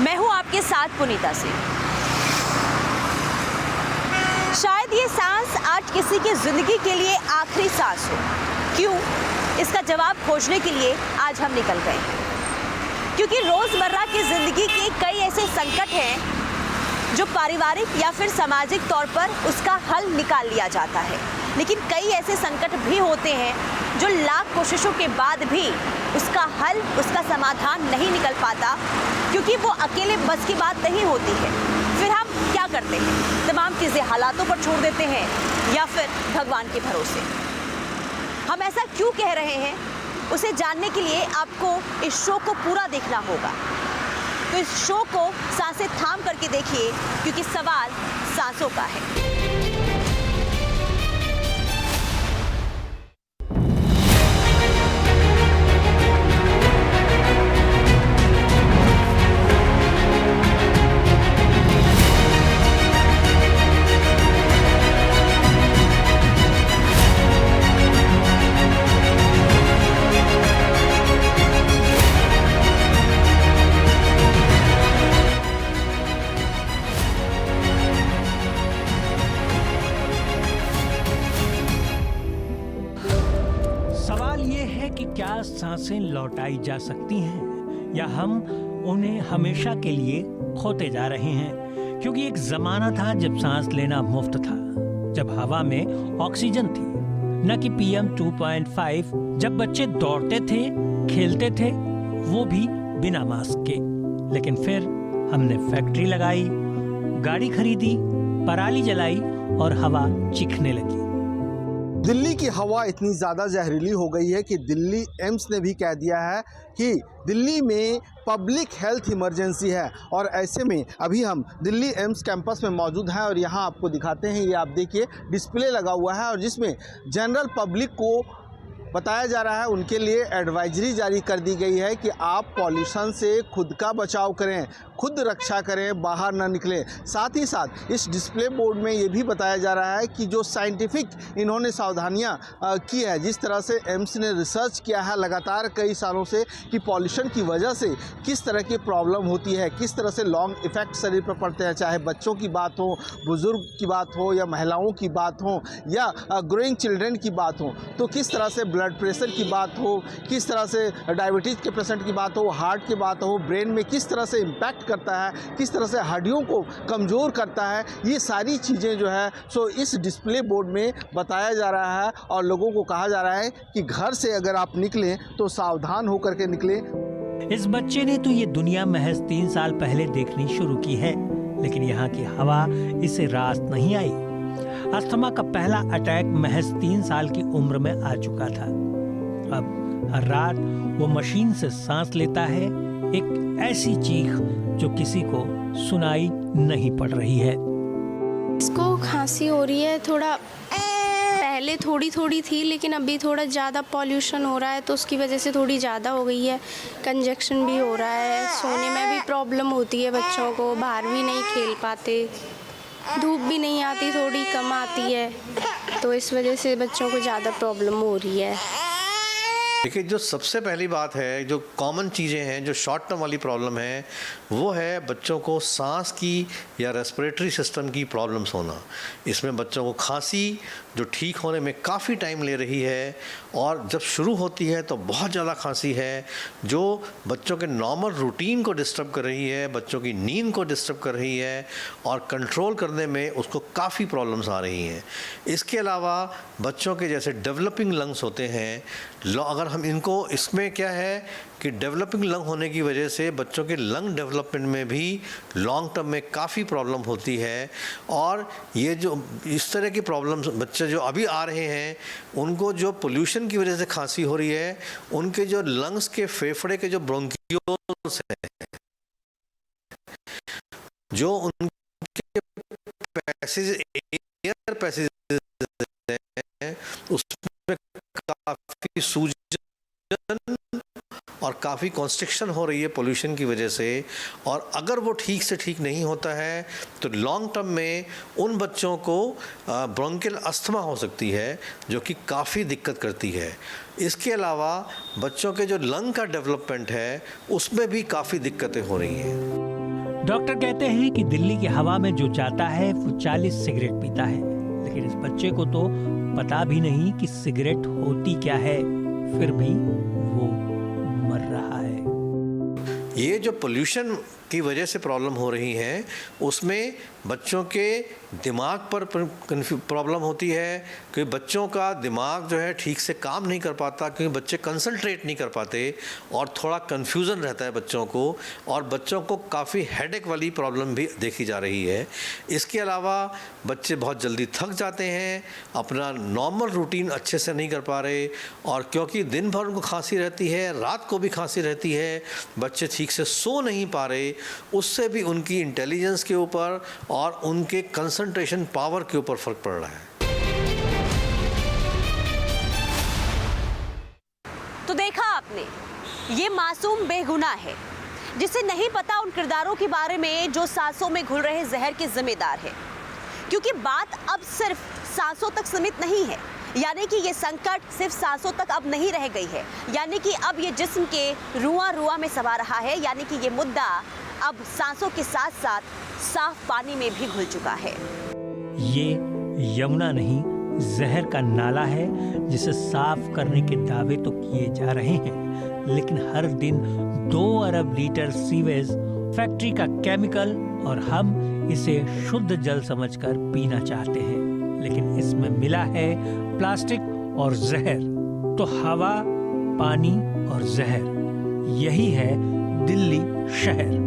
मैं हूं आपके साथ पुनीता सिंह। शायद ये सांस आज किसी की जिंदगी के लिए आखिरी सांस हो। क्यों? इसका जवाब खोजने के लिए आज हम निकल गए हैं, क्योंकि रोजमर्रा की जिंदगी के कई ऐसे संकट हैं जो पारिवारिक या फिर सामाजिक तौर पर उसका हल निकाल लिया जाता है, लेकिन कई ऐसे संकट भी होते हैं जो लाख कोशिशों के बाद भी उसका हल, उसका समाधान नहीं निकल पाता, क्योंकि वो अकेले बस की बात नहीं होती है। फिर हम क्या करते हैं? तमाम चीज़ें हालातों पर छोड़ देते हैं या फिर भगवान के भरोसे। हम ऐसा क्यों कह रहे हैं, उसे जानने के लिए आपको इस शो को पूरा देखना होगा। तो इस शो को सांसें थाम करके देखिए, क्योंकि सवाल सांसों का है। क्या सांसें लौटाई जा सकती हैं या हम उन्हें हमेशा के लिए खोते जा रहे हैं? क्योंकि एक जमाना था जब सांस लेना मुफ्त था, जब हवा में ऑक्सीजन थी, न कि PM 2.5, जब बच्चे दौड़ते थे, खेलते थे, वो भी बिना मास्क के। लेकिन फिर हमने फैक्ट्री लगाई, गाड़ी खरीदी, पराली जलाई और हवा चीखने लगी। दिल्ली की हवा इतनी ज़्यादा जहरीली हो गई है कि दिल्ली एम्स ने भी कह दिया है कि दिल्ली में पब्लिक हेल्थ इमरजेंसी है। और ऐसे में अभी हम दिल्ली एम्स कैंपस में मौजूद हैं और यहाँ आपको दिखाते हैं, ये आप देखिए डिस्प्ले लगा हुआ है और जिसमें जनरल पब्लिक को बताया जा रहा है, उनके लिए एडवाइजरी जारी कर दी गई है कि आप पॉल्यूशन से खुद का बचाव करें, खुद रक्षा करें, बाहर ना निकलें। साथ ही साथ इस डिस्प्ले बोर्ड में ये भी बताया जा रहा है कि जो साइंटिफिक इन्होंने सावधानियां की है, जिस तरह से एम्स ने रिसर्च किया है लगातार कई सालों से कि पॉल्यूशन की वजह से किस तरह की प्रॉब्लम होती है, किस तरह से लॉन्ग इफेक्ट शरीर पर पड़ते हैं, चाहे बच्चों की बात हो, बुजुर्ग की बात हो या महिलाओं की बात हो या ग्रोइंग चिल्ड्रेन की बात हो, तो किस तरह से ब्लड प्रेशर की बात हो, किस तरह से डायबिटीज़ के पेशेंट की बात हो, हार्ट की बात हो, ब्रेन में किस तरह से इम्पैक्ट करता है, किस तरह से हड्डियों को कमज़ोर करता है, ये सारी चीज़ें जो है सो इस डिस्प्ले बोर्ड में बताया जा रहा है। और लोगों को कहा जा रहा है कि घर से अगर आप निकलें तो सावधान होकर के निकलें। इस बच्चे ने तो ये दुनिया महज 3 साल पहले देखनी शुरू की है, लेकिन यहाँ की हवा इसे रास नहीं आई। अस्थमा का पहला अटैक महज 3 साल की उम्र में आ चुका था। अब हर रात वो मशीन से सांस लेता है, एक ऐसी चीख जो किसी को सुनाई नहीं पड़ रही है। इसको खांसी हो रही है, थोड़ा पहले थोड़ी थोड़ी थी, लेकिन अभी थोड़ा ज़्यादा पॉल्यूशन हो रहा है तो उसकी वजह से थोड़ी ज़्यादा हो गई है। कंजक्शन भी हो रहा है, सोने में भी प्रॉब्लम होती है, बच्चों को बाहर भी नहीं खेल पाते, धूप भी नहीं आती, थोड़ी कम आती है, तो इस वजह से बच्चों को ज़्यादा प्रॉब्लम हो रही है। देखिए, जो सबसे पहली बात है, जो कॉमन चीज़ें हैं, जो शॉर्ट टर्म वाली प्रॉब्लम है, वो है बच्चों को सांस की या रेस्पिरेटरी सिस्टम की प्रॉब्लम्स होना। इसमें बच्चों को खांसी जो ठीक होने में काफ़ी टाइम ले रही है, और जब शुरू होती है तो बहुत ज़्यादा खांसी है जो बच्चों के नॉर्मल रूटीन को डिस्टर्ब कर रही है, बच्चों की नींद को डिस्टर्ब कर रही है और कंट्रोल करने में उसको काफ़ी प्रॉब्लम्स आ रही हैं। इसके अलावा बच्चों के जैसे डेवलपिंग लंग्स होते हैं, अगर हम इनको, इसमें क्या है कि डेवलपिंग लंग होने की वजह से बच्चों के लंग डेवलपमेंट में भी लॉन्ग टर्म में काफ़ी प्रॉब्लम होती है। और ये जो इस तरह की प्रॉब्लम्स बच्चे जो अभी आ रहे हैं, उनको जो पोल्यूशन की वजह से खांसी हो रही है, उनके जो लंग्स के फेफड़े के जो ब्रोंकियोल्स हैं, जो उनके पैसेज, एयर पैसेज हैं, उसमें काफ़ी सूजन और काफ़ी कॉन्स्ट्रिक्शन हो रही है पोल्यूशन की वजह से। और अगर वो ठीक से ठीक नहीं होता है तो लॉन्ग टर्म में उन बच्चों को ब्रोंकियल अस्थमा हो सकती है, जो कि काफ़ी दिक्कत करती है। इसके अलावा बच्चों के जो लंग का डेवलपमेंट है, उसमें भी काफ़ी दिक्कतें हो रही हैं। डॉक्टर कहते हैं कि दिल्ली की हवा में जो जाता है वो 40 सिगरेट पीता है, लेकिन इस बच्चे को तो पता भी नहीं कि सिगरेट होती क्या है, फिर भी वो मर रहा है। ये जो पोल्यूशन की वजह से प्रॉब्लम हो रही है, उसमें बच्चों के दिमाग पर प्रॉब्लम होती है कि बच्चों का दिमाग जो है ठीक से काम नहीं कर पाता, क्योंकि बच्चे कंसंट्रेट नहीं कर पाते और थोड़ा कन्फ्यूज़न रहता है बच्चों को, और बच्चों को काफ़ी हेडेक वाली प्रॉब्लम भी देखी जा रही है। इसके अलावा बच्चे बहुत जल्दी थक जाते हैं, अपना नॉर्मल रूटीन अच्छे से नहीं कर पा रहे, और क्योंकि दिन भर उनको खांसी रहती है, रात को भी खांसी रहती है, बच्चे ठीक से सो नहीं पा रहे, उससे भी उनकी इंटेलिजेंस के ऊपर और उनके कंसंट्रेशन पावर के ऊपर फर्क पड़ रहा है। तो देखा आपने, ये मासूम बेगुनाह है जिसे नहीं पता उन किरदारों के बारे में जो सांसों में घुल रहे जहर के जिम्मेदार है। क्योंकि बात अब सिर्फ सांसों तक सीमित नहीं है, यानी कि ये संकट सिर्फ सांसों तक अब नहीं रह गई है, यानी कि अब ये जिस्म के रुआ में समा रहा है, यानी कि ये मुद्दा अब सांसों के साथ साथ साफ पानी में भी घुल चुका है। ये यमुना नहीं, जहर का नाला है जिसे साफ करने के दावे तो किए जा रहे हैं, लेकिन हर दिन 2 अरब लीटर सीवेज फैक्ट्री का केमिकल, और हम इसे शुद्ध जल समझकर पीना चाहते हैं, लेकिन इसमें मिला है प्लास्टिक और जहर। तो हवा, पानी और जहर, यही है दिल्ली शहर।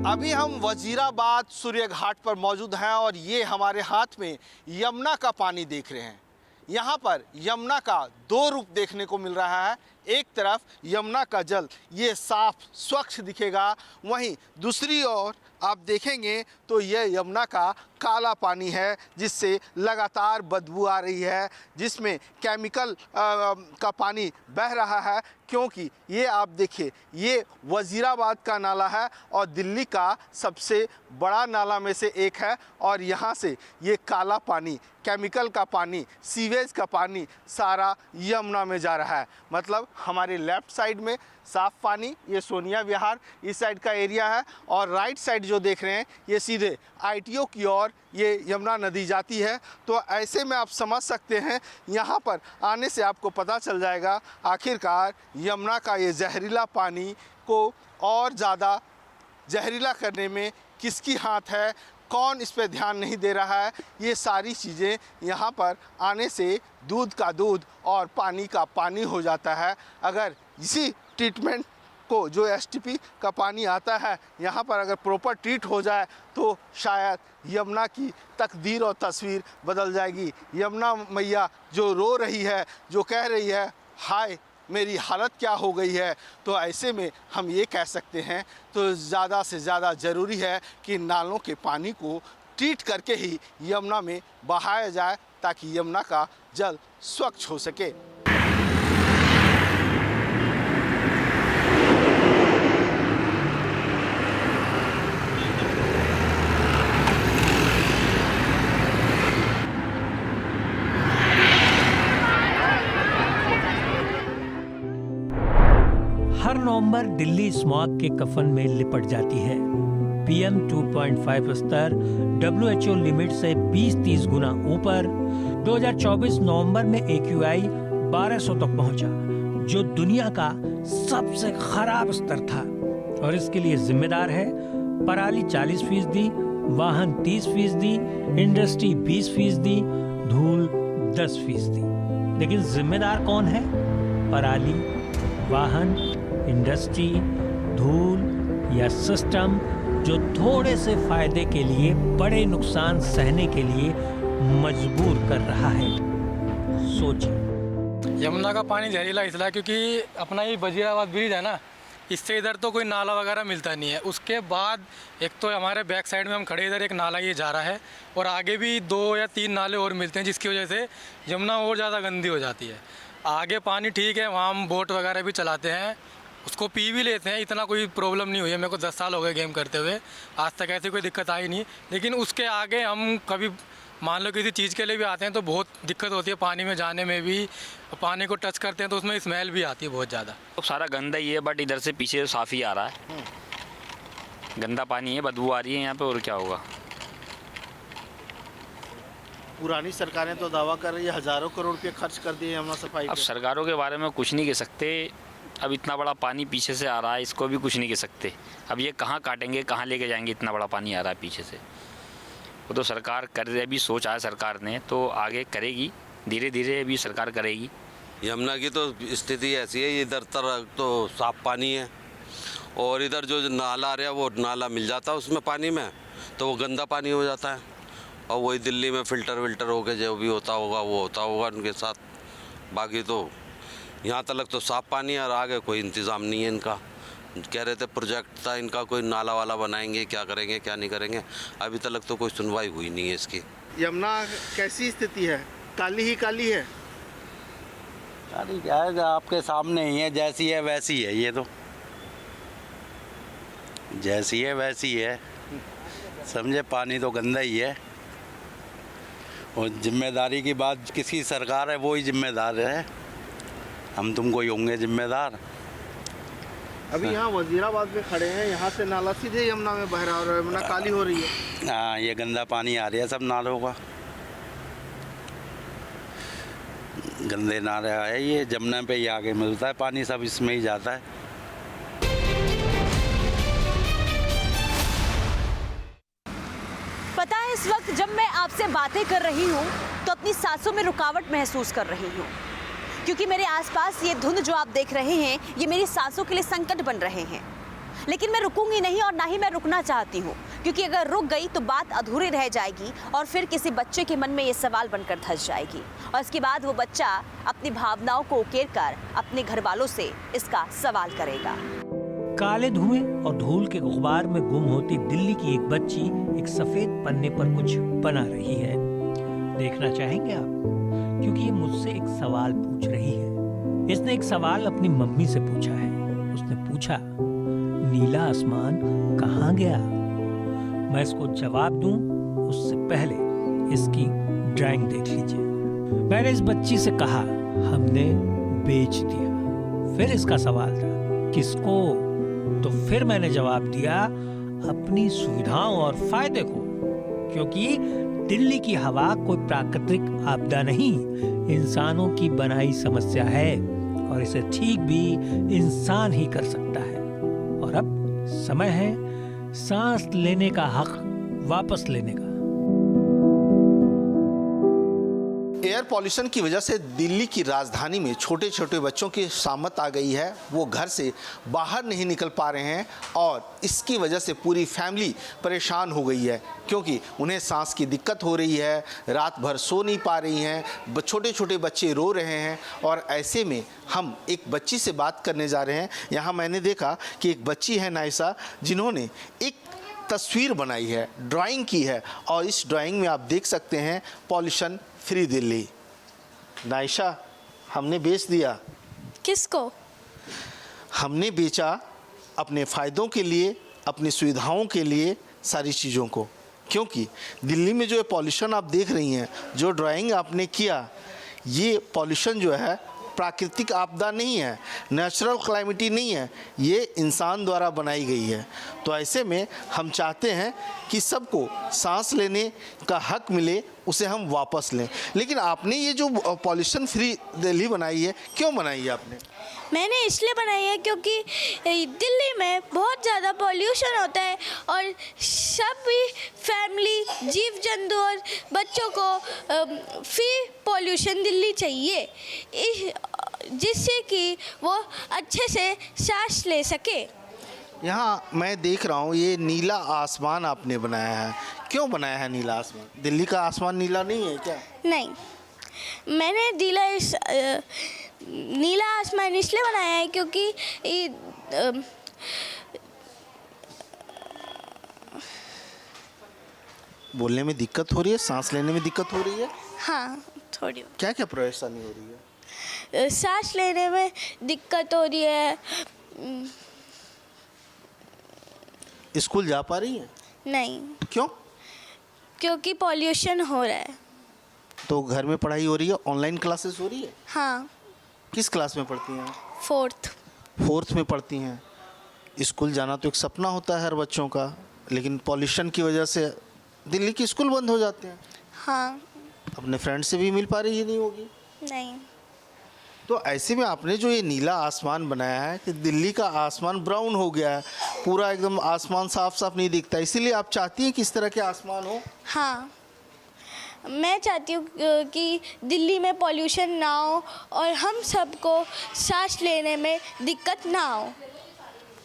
अभी हम वजीराबाद सूर्य घाट पर मौजूद हैं और ये हमारे हाथ में यमुना का पानी देख रहे हैं। यहाँ पर यमुना का 2 रूप देखने को मिल रहा है। एक तरफ यमुना का जल ये साफ स्वच्छ दिखेगा, वहीं दूसरी ओर आप देखेंगे तो यह यमुना का काला पानी है जिससे लगातार बदबू आ रही है, जिसमें केमिकल का पानी बह रहा है। क्योंकि ये आप देखिए, ये वजीराबाद का नाला है और दिल्ली का सबसे बड़ा नाला में से एक है, और यहाँ से ये काला पानी, केमिकल का पानी, सीवेज का पानी सारा यमुना में जा रहा है। मतलब हमारे लेफ़्ट साइड में साफ़ पानी, ये सोनिया विहार इस साइड का एरिया है, और राइट साइड जो देख रहे हैं ये सीधे ITO की ओर ये यमुना नदी जाती है। तो ऐसे में आप समझ सकते हैं, यहाँ पर आने से आपको पता चल जाएगा आखिरकार यमुना का ये जहरीला पानी को और ज़्यादा जहरीला करने में किसकी हाथ है, कौन इस पे ध्यान नहीं दे रहा है। ये सारी चीज़ें यहाँ पर आने से दूध का दूध और पानी का पानी हो जाता है। अगर इसी ट्रीटमेंट को, जो STP का पानी आता है, यहाँ पर अगर प्रॉपर ट्रीट हो जाए तो शायद यमुना की तकदीर और तस्वीर बदल जाएगी। यमुना मैया जो रो रही है, जो कह रही है हाय मेरी हालत क्या हो गई है, तो ऐसे में हम ये कह सकते हैं तो ज़्यादा से ज़्यादा ज़रूरी है कि नालों के पानी को ट्रीट करके ही यमुना में बहाया जाए, ताकि यमुना का जल स्वच्छ हो सके। हर नवंबर दिल्ली स्मॉग के कफन में लिपट जाती है। PM 2.5 स्तर WHO लिमिट से 20-30 गुना ऊपर। 2024 नवंबर में AQI 1200 तक पहुंचा, जो दुनिया का सबसे खराब स्तर था, और इसके लिए जिम्मेदार है पराली 40%, वाहन 30%, इंडस्ट्री 20%, धूल 10%। लेकिन जिम्मेदार कौन है? पराली, वाहन, इंडस्ट्री, धूल या सिस्टम जो थोड़े से फायदे के लिए बड़े नुकसान सहने के लिए मजबूर कर रहा है। सोचिए। यमुना का पानी जहरीला इसलिए क्योंकि अपना ये वजीराबाद ब्रिज है ना, इससे इधर तो कोई नाला वगैरह मिलता नहीं है। उसके बाद एक तो हमारे बैक साइड में हम खड़े, इधर एक नाला ये जा रहा है, और आगे भी 2 या 3 नाले और मिलते हैं, जिसकी वजह से यमुना और ज़्यादा गंदी हो जाती है। आगे पानी ठीक है, वहाँ हम बोट वगैरह भी चलाते हैं, उसको पी भी लेते हैं, इतना कोई प्रॉब्लम नहीं हुई है। मेरे को 10 साल हो गए गेम करते हुए, आज तक ऐसी कोई दिक्कत आई नहीं। लेकिन उसके आगे हम कभी मान लो किसी चीज़ के लिए भी आते हैं तो बहुत दिक्कत होती है पानी में जाने में भी। पानी को टच करते हैं तो उसमें स्मेल भी आती है बहुत ज़्यादा। तो सारा गंदा ही है, बट इधर से पीछे साफ़ ही आ रहा है। गंदा पानी है, बदबू आ रही है यहाँ पे, और क्या होगा। पुरानी सरकारें तो दावा कर रही है हज़ारों करोड़ रुपए खर्च कर दिए यमुना सफाई अब पे। सरकारों के बारे में कुछ नहीं कह सकते। अब इतना बड़ा पानी पीछे से आ रहा है, इसको भी कुछ नहीं कह सकते। अब ये कहाँ काटेंगे, कहाँ लेके जाएंगे, इतना बड़ा पानी आ रहा है पीछे से। वो तो सरकार कर रही, अभी सोचा है सरकार ने, तो आगे करेगी, धीरे धीरे अभी सरकार करेगी। यमुना की तो स्थिति ऐसी है, इधर तरफ तो साफ पानी है और इधर जो नाला आ रहा है वो नाला मिल जाता है उसमें पानी में, तो वो गंदा पानी हो जाता है। और वही दिल्ली में फ़िल्टर विल्टर होके जो भी होता होगा वो होता होगा उनके साथ। बाकी तो यहाँ तक तो साफ पानी है और आगे कोई इंतज़ाम नहीं है इनका। कह रहे थे प्रोजेक्ट था इनका, कोई नाला वाला बनाएंगे, क्या करेंगे क्या नहीं करेंगे, अभी तक तो कोई सुनवाई हुई नहीं है इसकी। यमुना कैसी स्थिति है? काली ही काली है। अरे क्या है, आपके सामने ही है, जैसी है वैसी है। ये तो जैसी है वैसी है, समझे। पानी तो गंदा ही है और जिम्मेदारी की बात किसकी सरकार है, वो ही जिम्मेदार है। हम तुमको ही होंगे जिम्मेदार। अभी यहाँ वजीराबाद में खड़े हैं, यहाँ से नाला सीधे यमुना में बह रहा है और यमुना काली हो रही है। हाँ, ये गंदा पानी आ रहा है सब नालों का, गंदे नाले है। ये जमुना पे ही आगे मिलता है पानी, सब इसमें ही जाता है। पता है, इस वक्त जब मैं आपसे बातें कर रही हूँ तो अपनी सांसों में रुकावट महसूस कर रही हूँ, क्योंकि मेरे आसपास ये धुंध जो आप देख रहे हैं ये मेरी सांसों के लिए संकट बन रहे हैं। लेकिन मैं रुकूंगी नहीं और ना ही मैं रुकना चाहती हूँ, क्योंकि अगर रुक गई तो बात अधूरी रह जाएगी और फिर किसी बच्चे के मन में ये सवाल बनकर धंस जाएगी और इसके बाद वो बच्चा अपनी भावनाओं को उकेर कर अपने घर वालों से इसका सवाल करेगा। काले धुएं और धूल के गुबार में गुम होती दिल्ली की एक बच्ची एक सफेद पन्ने पर कुछ बना रही है। देखना चाहेंगे आप? क्योंकि ये मुझसे एक सवाल पूछ रही है। इसने एक सवाल अपनी मम्मी से पूछा है। उसने पूछा, नीला आसमान कहाँ गया? मैं इसको जवाब दूं उससे पहले इसकी ड्राइंग देख लीजिए। मैंने इस बच्ची से कहा, हमने बेच दिया। फिर इसका सवाल था, किसको? तो फिर मैंने जवाब दिया, अपनी सुविधाओं और फायदे को, क्योंकि दिल्ली की हवा कोई प्राकृतिक आपदा नहीं, इंसानों की बनाई समस्या है और इसे ठीक भी इंसान ही कर सकता है। और अब समय है सांस लेने का हक वापस लेने का। एयर पॉल्यूशन की वजह से दिल्ली की राजधानी में छोटे छोटे बच्चों की सामत आ गई है। वो घर से बाहर नहीं निकल पा रहे हैं और इसकी वजह से पूरी फैमिली परेशान हो गई है, क्योंकि उन्हें सांस की दिक्कत हो रही है, रात भर सो नहीं पा रही हैं, छोटे छोटे बच्चे रो रहे हैं। और ऐसे में हम एक बच्ची से बात करने जा रहे हैं। यहाँ मैंने देखा कि एक बच्ची है नाइसा, जिन्होंने एक तस्वीर बनाई है, ड्राइंग की है और इस ड्राइंग में आप देख सकते हैं पॉल्यूशन फ्री दिल्ली। नाइशा, हमने बेच दिया। किसको? हमने बेचा अपने फ़ायदों के लिए, अपनी सुविधाओं के लिए, सारी चीज़ों को। क्योंकि दिल्ली में जो पॉल्यूशन आप देख रही हैं, जो ड्राइंग आपने किया, ये पॉल्यूशन जो है प्राकृतिक आपदा नहीं है, नेचुरल क्लाइमिटी नहीं है, ये इंसान द्वारा बनाई गई है। तो ऐसे में हम चाहते हैं कि सबको सांस लेने का हक मिले, उसे हम वापस लें। लेकिन आपने ये जो पॉल्यूशन फ्री दिल्ली बनाई है, क्यों बनाई है आपने? मैंने इसलिए बनाई है क्योंकि दिल्ली में बहुत ज़्यादा पॉल्यूशन होता है और सभी फैमिली, जीव जंतु और बच्चों को फ्री पॉल्यूशन दिल्ली चाहिए, जिससे कि वो अच्छे से सांस ले सके। यहाँ मैं देख रहा हूँ ये नीला आसमान आपने बनाया है। क्यों बनाया है नीला आसमान? दिल्ली का आसमान नीला नहीं है क्या? नहीं, मैंने नीला आसमान इसलिए बनाया है क्योंकि बोलने में दिक्कत हो रही है, सांस लेने में दिक्कत हो रही है? हाँ, थोड़ी। क्या क्या परेशानी हो रही है? सांस लेने में दिक्कत हो रही है। स्कूल जा पा रही है? नहीं। क्यों? क्योंकि पॉल्यूशन हो रहा है। तो घर में पढ़ाई हो रही है, ऑनलाइन क्लासेस हो रही है? हाँ। किस क्लास में पढ़ती हैं? 4th। 4th में पढ़ती हैं। स्कूल जाना तो एक सपना होता है हर बच्चों का, लेकिन पॉल्यूशन की वजह से दिल्ली के स्कूल बंद हो जाते हैं। हाँ। अपने फ्रेंड से भी मिल पा रही नहीं होगी। नहीं। तो ऐसे में आपने जो ये नीला आसमान बनाया है कि दिल्ली का आसमान ब्राउन हो गया है, पूरा एकदम आसमान साफ साफ नहीं दिखता, इसीलिए आप चाहती हैं कि इस तरह के आसमान हो? हाँ, मैं चाहती हूँ कि दिल्ली में पॉल्यूशन ना हो और हम सबको सांस लेने में दिक्कत ना हो।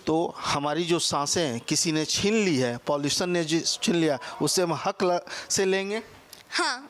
तो हमारी जो सांसें किसी ने छीन ली है, पॉल्यूशन ने जो छीन लिया, उससे हम हक से लेंगे? हाँ।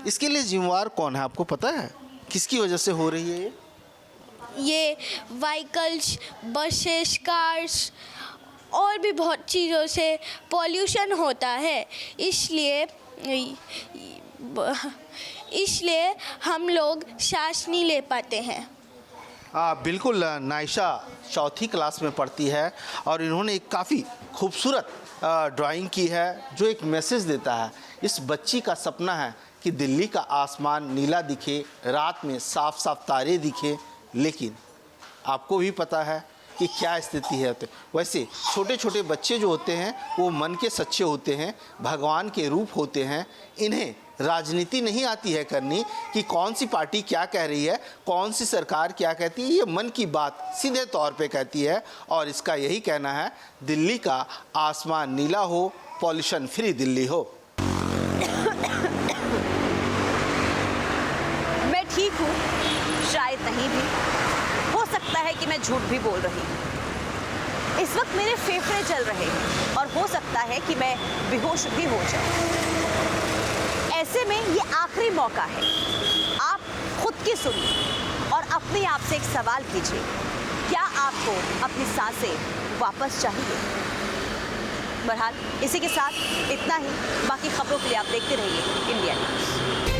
इसके लिए जिम्मेवार कौन है, आपको पता है? किसकी वजह से हो रही है ये व्हीकल्स, बसेस, कार्स और भी बहुत चीज़ों से पॉल्यूशन होता है, इसलिए हम लोग सांस नहीं ले पाते हैं। बिल्कुल। नायशा चौथी क्लास में पढ़ती है और इन्होंने एक काफ़ी खूबसूरत ड्राइंग की है जो एक मैसेज देता है। इस बच्ची का सपना है कि दिल्ली का आसमान नीला दिखे, रात में साफ साफ तारे दिखे, लेकिन आपको भी पता है कि क्या स्थिति है। तो वैसे छोटे छोटे बच्चे जो होते हैं वो मन के सच्चे होते हैं, भगवान के रूप होते हैं। इन्हें राजनीति नहीं आती है करनी कि कौन सी पार्टी क्या कह रही है, कौन सी सरकार क्या कहती है, ये मन की बात सीधे तौर पे कहती है और इसका यही कहना है, दिल्ली का आसमान नीला हो, पॉल्यूशन फ्री दिल्ली हो। मैं ठीक हूँ, शायद नहीं भी, हो सकता है कि मैं झूठ भी बोल रही हूँ। इस वक्त मेरे फेफड़े चल रहे हैं और हो सकता है कि मैं बेहोश भी हो जाऊँ। ऐसे में ये आखिरी मौका है, आप खुद की सुनिए और अपने आप से एक सवाल कीजिए, क्या आपको अपनी सांसें वापस चाहिए? बहरहाल इसी के साथ इतना ही, बाकी खबरों के लिए आप देखते रहिए इंडिया न्यूज़।